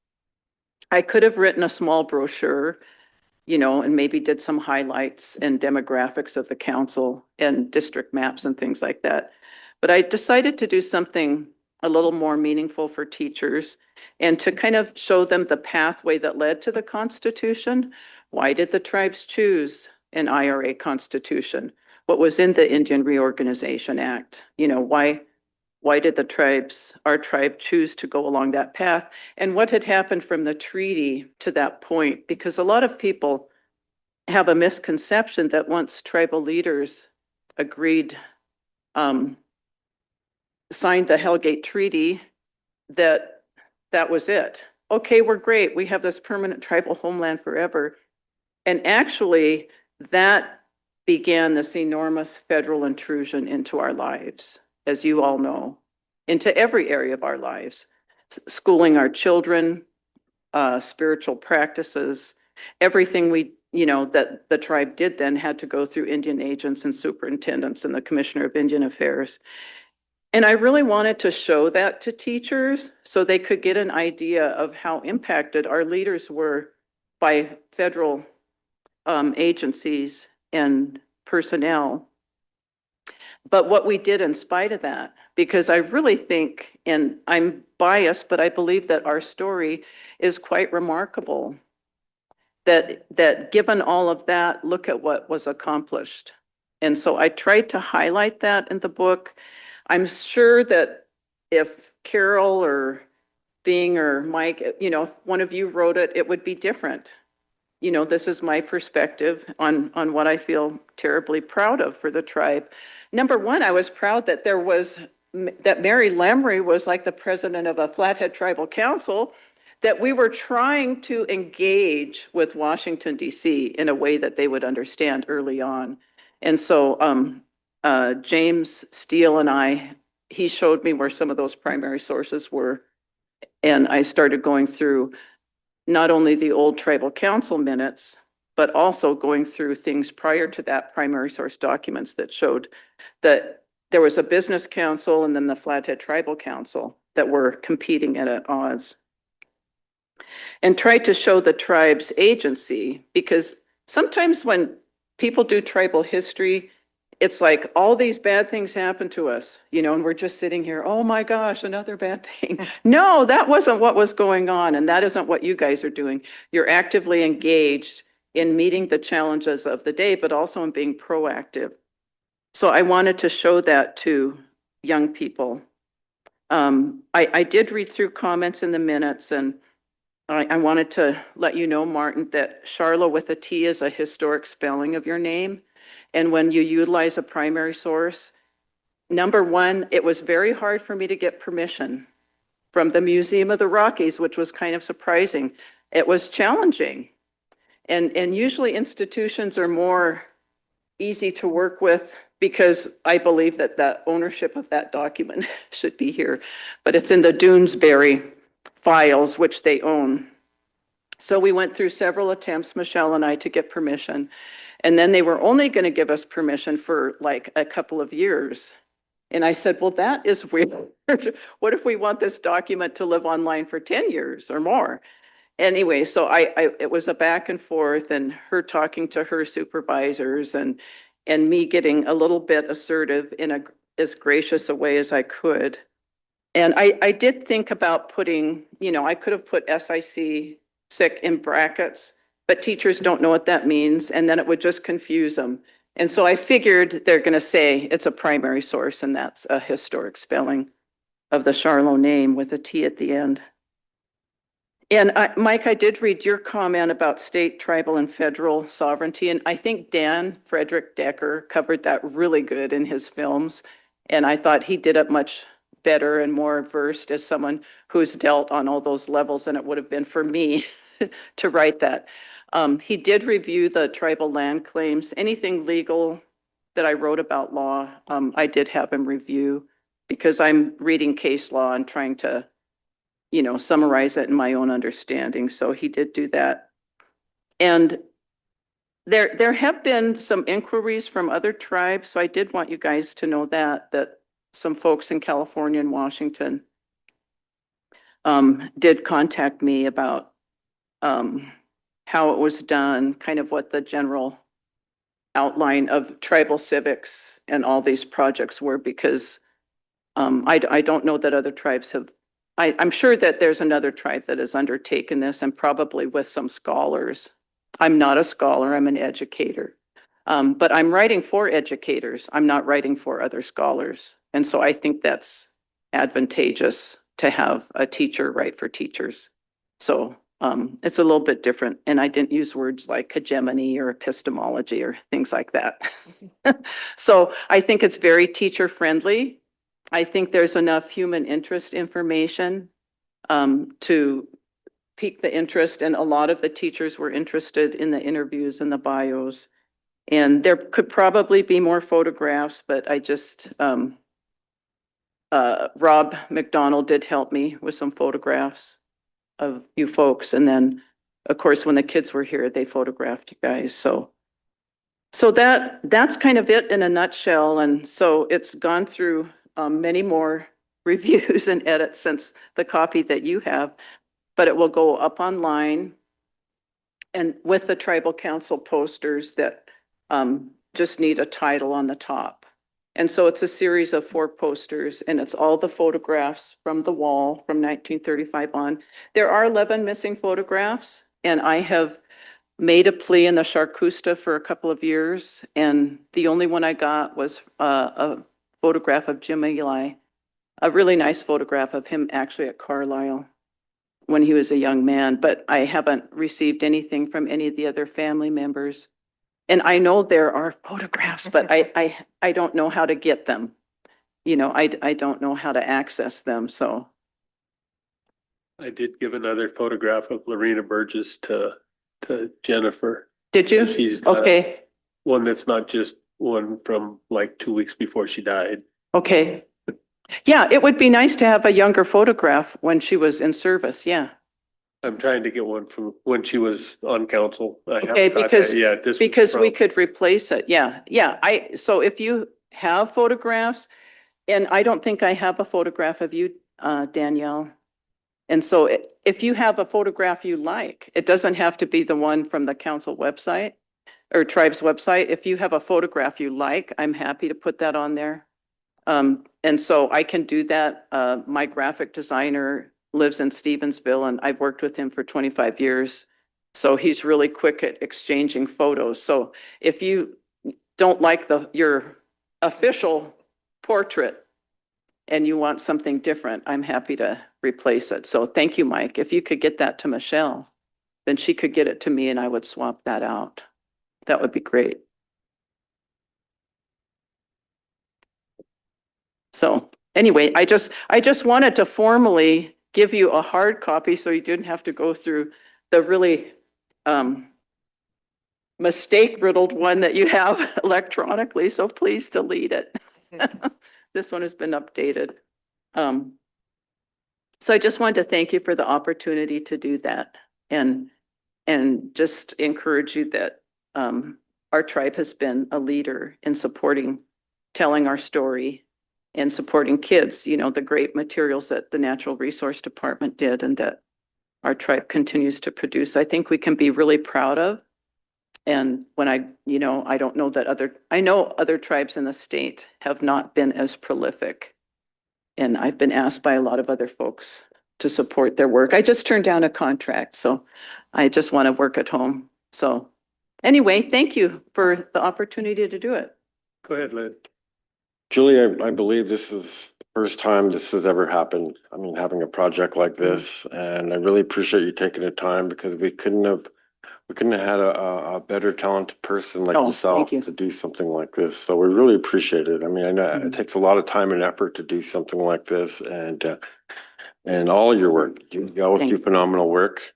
I could have written a small brochure, and maybe did some highlights and demographics of the council and district maps and things like that. But I decided to do something a little more meaningful for teachers and to kind of show them the pathway that led to the Constitution. Why did the tribes choose an IRA Constitution? What was in the Indian Reorganization Act? Why did our tribe choose to go along that path? And what had happened from the treaty to that point? Because a lot of people have a misconception that once tribal leaders agreed, signed the Hellgate Treaty, that was it. Okay, we're great. We have this permanent tribal homeland forever. And actually, that began this enormous federal intrusion into our lives, as you all know. into every area of our lives, schooling our children, spiritual practices, everything that the tribe did then had to go through Indian agents and superintendents and the Commissioner of Indian Affairs. And I really wanted to show that to teachers so they could get an idea of how impacted our leaders were by federal agencies and personnel. But what we did in spite of that, because I really think, and I'm biased, but I believe that our story is quite remarkable. That given all of that, look at what was accomplished. And so I tried to highlight that in the book. I'm sure that if Carol or Bing or Mike, one of you wrote it, it would be different. This is my perspective on what I feel terribly proud of for the tribe. Number one, I was proud that that Mary Lamry was like the president of a Flathead Tribal Council, that we were trying to engage with Washington, D.C. in a way that they would understand early on. And so James Steele and he showed me where some of those primary sources were. And I started going through not only the old tribal council minutes, but also going through things prior to that, primary source documents that showed that there was a business council and then the Flathead Tribal Council that were competing at odds. And tried to show the tribe's agency, because sometimes when people do tribal history, it's like all these bad things happen to us, and we're just sitting here, oh my gosh, another bad thing. No, that wasn't what was going on. And that isn't what you guys are doing. You're actively engaged in meeting the challenges of the day, but also in being proactive. So I wanted to show that to young people. I did read through comments in the minutes, and I wanted to let you know, Martin, that Charla with a T is a historic spelling of your name. And when you utilize a primary source, number one, it was very hard for me to get permission from the Museum of the Rockies, which was kind of surprising. It was challenging. And usually institutions are more easy to work with because I believe that the ownership of that document should be here. But it's in the Doonesbury files, which they own. So we went through several attempts, Michelle and I, to get permission. And then they were only going to give us permission for like a couple of years. And I said, well, that is weird. What if we want this document to live online for 10 years or more? Anyway, so it was a back and forth, and her talking to her supervisors and me getting a little bit assertive in as gracious a way as I could. And I did think about putting, I could have put SIC sick in brackets, but teachers don't know what that means, and then it would just confuse them. And so I figured they're going to say it's a primary source, and that's a historic spelling of the Charlo name with a T at the end. And Mike, I did read your comment about state, tribal, and federal sovereignty, and I think Dan Frederick Decker covered that really good in his films, and I thought he did it much better and more versed as someone who's dealt on all those levels than it would have been for me to write that. He did review the tribal land claims. Anything legal that I wrote about law, I did have him review because I'm reading case law and trying to, summarize it in my own understanding. So he did do that. And there have been some inquiries from other tribes. So I did want you guys to know that some folks in California and Washington did contact me about how it was done, kind of what the general outline of tribal civics and all these projects were, because I don't know that other tribes have. I'm sure that there's another tribe that has undertaken this, and probably with some scholars. I'm not a scholar, I'm an educator. But I'm writing for educators. I'm not writing for other scholars. And so I think that's advantageous to have a teacher write for teachers. So it's a little bit different. And I didn't use words like hegemony or epistemology or things like that. So I think it's very teacher friendly. I think there's enough human interest information to pique the interest. And a lot of the teachers were interested in the interviews and the bios. And there could probably be more photographs, but I just, Rob McDonald did help me with some photographs of you folks. And then, of course, when the kids were here, they photographed you guys. So that's kind of it in a nutshell. And so it's gone through many more reviews and edits since the copy that you have, but it will go up online and with the tribal council posters that just need a title on the top. And so it's a series of 4 posters, and it's all the photographs from the wall from 1935 on. There are 11 missing photographs, and I have made a plea in the Charcusta for a couple of years, and the only one I got was a photograph of Jim Eli, a really nice photograph of him actually at Carlisle when he was a young man, but I haven't received anything from any of the other family members. And I know there are photographs, but I don't know how to get them. You know, I don't know how to access them, so. I did give another photograph of Lorena Burgess to Jennifer. Did you? She's got Okay, one that's not just one from like 2 weeks before she died. okay. Yeah, it would be nice to have a younger photograph when she was in service, yeah. I'm trying to get one from when she was on council. I Okay, haven't got because, that yet. This was because we from- could replace it, yeah, yeah. So if you have photographs, and I don't think I have a photograph of you, Danielle. And so if you have a photograph you like, it doesn't have to be the one from the council website or tribe's website. If you have a photograph you like, I'm happy to put that on there. And so I can do that. My graphic designer lives in Stevensville, and I've worked with him for 25 years. So he's really quick at exchanging photos. So if you don't like your official portrait and you want something different, I'm happy to replace it. So thank you, Mike. If you could get that to Michelle, then she could get it to me and I would swap that out. That would be great. So anyway, I just wanted to formally give you a hard copy so you didn't have to go through the really mistake-riddled one that you have electronically, so please delete it. This one has been updated. So I just wanted to thank you for the opportunity to do that and just encourage you that our tribe has been a leader in supporting, telling our story and supporting kids, you know, the great materials that the Natural Resource Department did and that our tribe continues to produce. I think we can be really proud of. And when I don't know that I know other tribes in the state have not been as prolific. And I've been asked by a lot of other folks to support their work. I just turned down a contract, so I just want to work at home. So anyway, thank you for the opportunity to do it. Go ahead, Lynn. Julie, I believe this is the first time this has ever happened. I mean, having a project like this, and I really appreciate you taking the time because we couldn't have had a better talented person like yourself to do something like this. So we really appreciate it. I mean, I know it takes a lot of time and effort to do something like this, and all your work. You always do phenomenal work.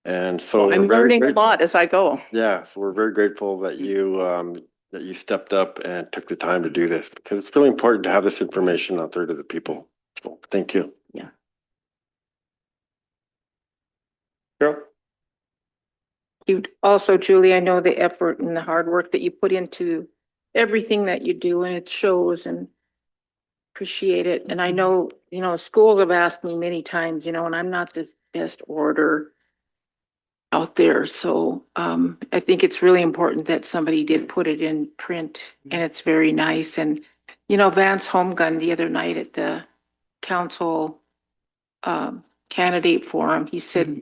And so I'm learning a lot as I go. Yeah, so we're very grateful that you stepped up and took the time to do this because it's really important to have this information out there to the people. So thank you. Yeah. Carol? You also, Julie, I know the effort and the hard work that you put into everything that you do, and it shows, and appreciate it. And I know, schools have asked me many times, and I'm not the best orator out there. So I think it's really important that somebody did put it in print, and it's very nice. And, Vance Homegun the other night at the council candidate forum, he said,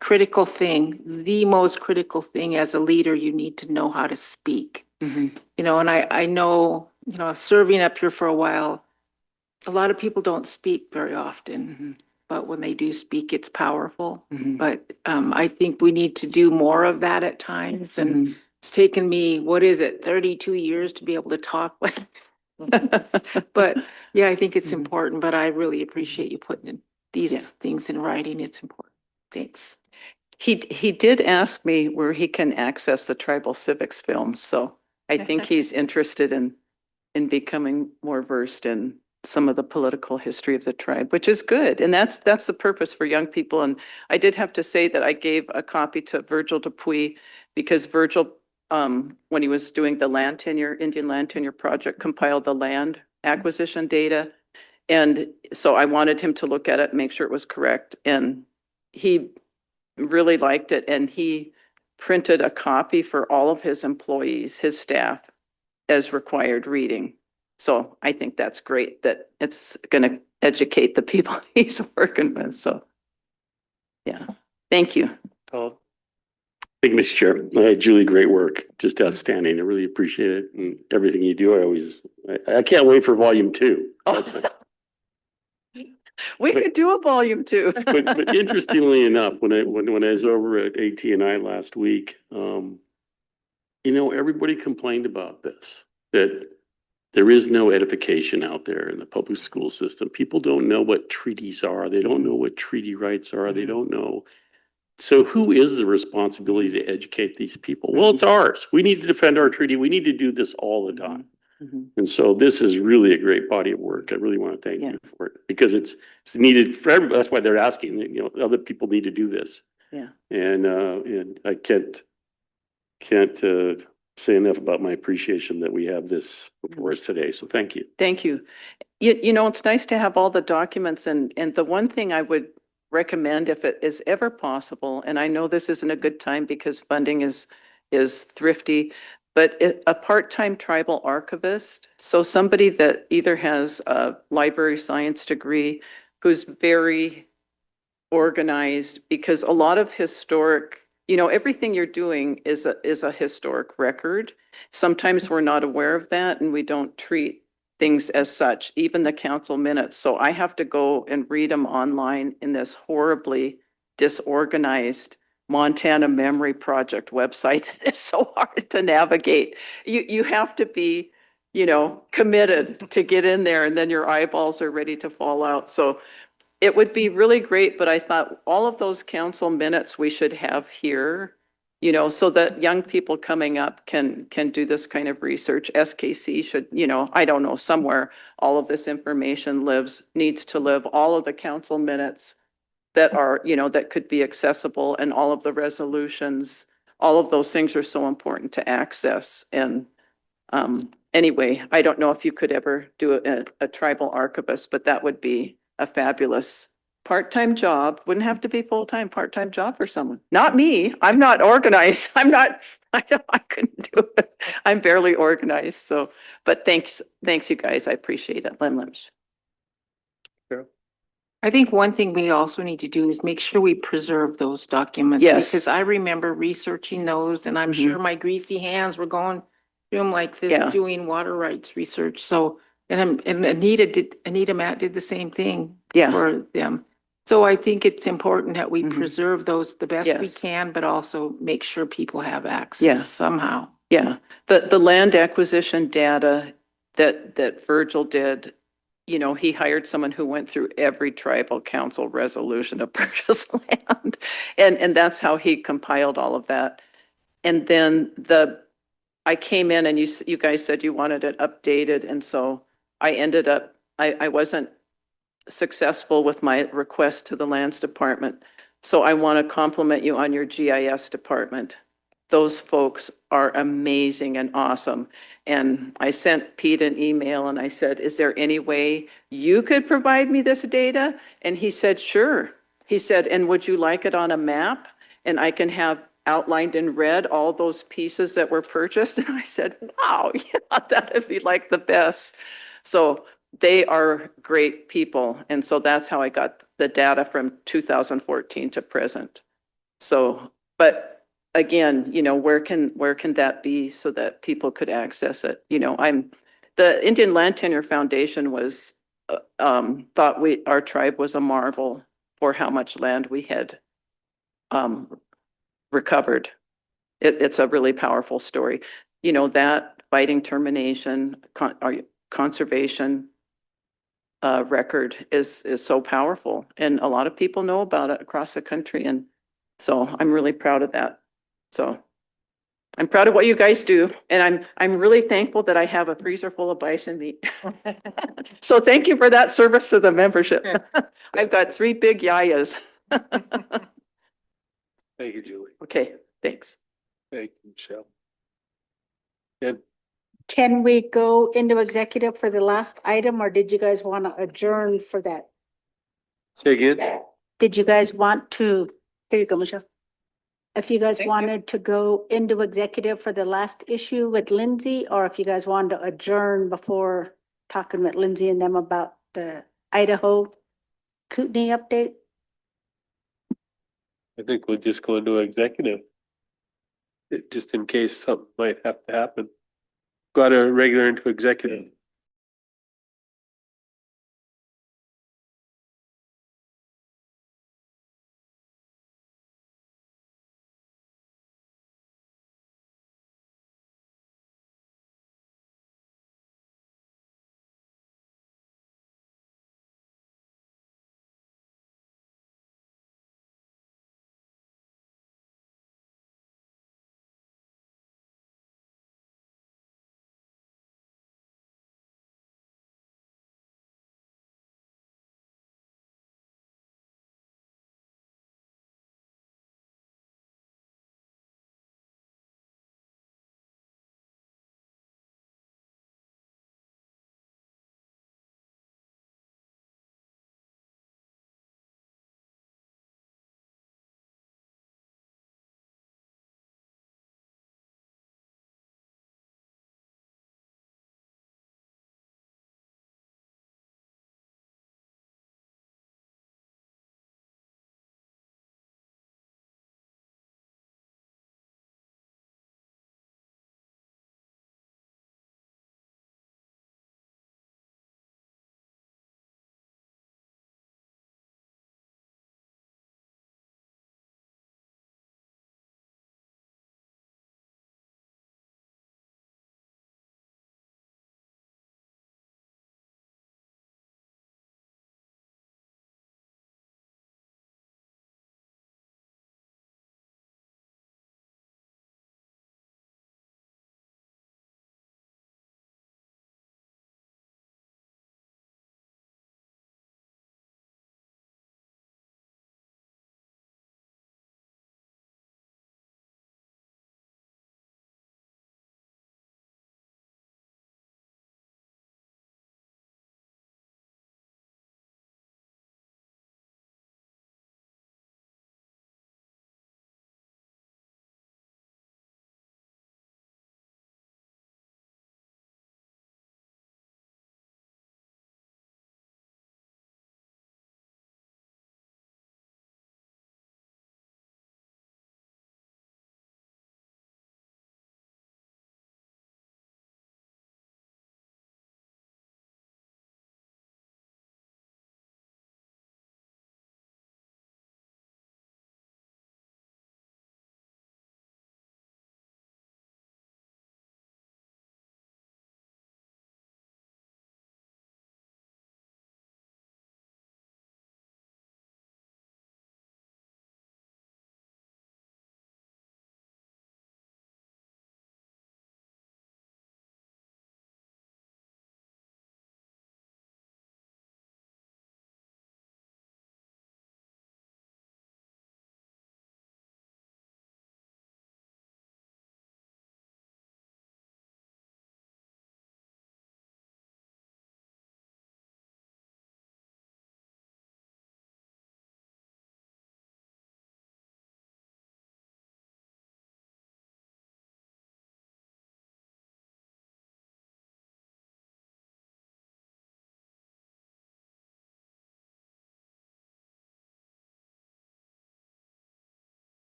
critical thing, the most critical thing as a leader, you need to know how to speak. And I know, serving up here for a while, a lot of people don't speak very often, but when they do speak, it's powerful. But I think we need to do more of that at times. And it's taken me, 32 years to be able to talk with. But yeah, I think it's important, but I really appreciate you putting in these things in writing. It's important. Thanks. He did ask me where he can access the tribal civics films, so I think he's interested in becoming more versed in some of the political history of the tribe, which is good. And that's the purpose for young people. And I did have to say that I gave a copy to Virgil Dupuy because Virgil, when he was doing the land tenure, Indian land tenure project, compiled the land acquisition data. And so I wanted him to look at it, make sure it was correct. And he really liked it. And he printed a copy for all of his employees, his staff, as required reading. So I think that's great that it's going to educate the people he's working with. So, yeah, thank you. Tom? Thank you, Mr. Chair. Julie, great work. Just outstanding. I really appreciate it. And everything you do, I can't wait for volume 2. We could do a volume 2. But interestingly enough, when I was over at AT&I last week, everybody complained about this, that there is no edification out there in the public school system. People don't know what treaties are. They don't know what treaty rights are. They don't know. So who is the responsibility to educate these people? Well, it's ours. We need to defend our treaty. We need to do this all the time. And so this is really a great body of work. I really want to thank you for it because it's needed for everybody. That's why they're asking, other people need to do this. Yeah. And I can't say enough about my appreciation that we have this before us today. So thank you. Thank you. It's nice to have all the documents and the one thing I would recommend if it is ever possible, and I know this isn't a good time because funding is thrifty, but a part-time tribal archivist, so somebody that either has a library science degree who's very organized, because a lot of historic, everything you're doing is a historic record. Sometimes we're not aware of that and we don't treat things as such, even the council minutes. So I have to go and read them online in this horribly disorganized Montana Memory Project website that is so hard to navigate. You have to be, committed to get in there and then your eyeballs are ready to fall out. So it would be really great, but I thought all of those council minutes we should have here, so that young people coming up can do this kind of research. SKC should, I don't know, somewhere all of this information needs to live, all of the council minutes that are, that could be accessible and all of the resolutions, all of those things are so important to access. And anyway, I don't know if you could ever do a tribal archivist, but that would be a fabulous part-time job. Wouldn't have to be full-time, part-time job for someone. Not me. I'm not organized. I couldn't do it. I'm barely organized. So, but thanks you guys. I appreciate it. Lim. I think one thing we also need to do is make sure we preserve those documents. Yes. Because I remember researching those and I'm sure my greasy hands were going through them like this, doing water rights research. So, and Anita Matt did the same thing for them. So I think it's important that we preserve those the best we can, but also make sure people have access somehow. Yeah. The land acquisition data that Virgil did, he hired someone who went through every tribal council resolution to purchase land. And that's how he compiled all of that. And then I came in and you guys said you wanted it updated. And so I ended up, I wasn't successful with my request to the lands department. So I want to compliment you on your GIS department. Those folks are amazing and awesome. And I sent Pete an email and I said, is there any way you could provide me this data? And he said, sure. He said, and would you like it on a map? And I can have outlined in red all those pieces that were purchased. And I said, wow, that'd be like the best. So they are great people. And so that's how I got the data from 2014 to present. So, but again, where can that be so that people could access it? The Indian Land Tenure Foundation was, thought our tribe was a marvel for how much land we had recovered. It's a really powerful story. That fighting termination, conservation record is so powerful, and a lot of people know about it across the country. And so I'm really proud of that. So I'm proud of what you guys do, and I'm really thankful that I have a freezer full of bison meat. So thank you for that service to the membership. I've got 3 big yayas. Thank you, Julie. Okay, thanks. Thank you, Michelle. And Can we go into executive for the last item, or did you guys want to adjourn for that? say again? Did you guys want to, here you go, Michelle. If you guys wanted to go into executive for the last issue with Lindsay, or if you guys wanted to adjourn before talking with Lindsay and them about the Idaho Kootenai update? I think we'll just go into executive. Just in case something might have to happen. Got a regular into executive.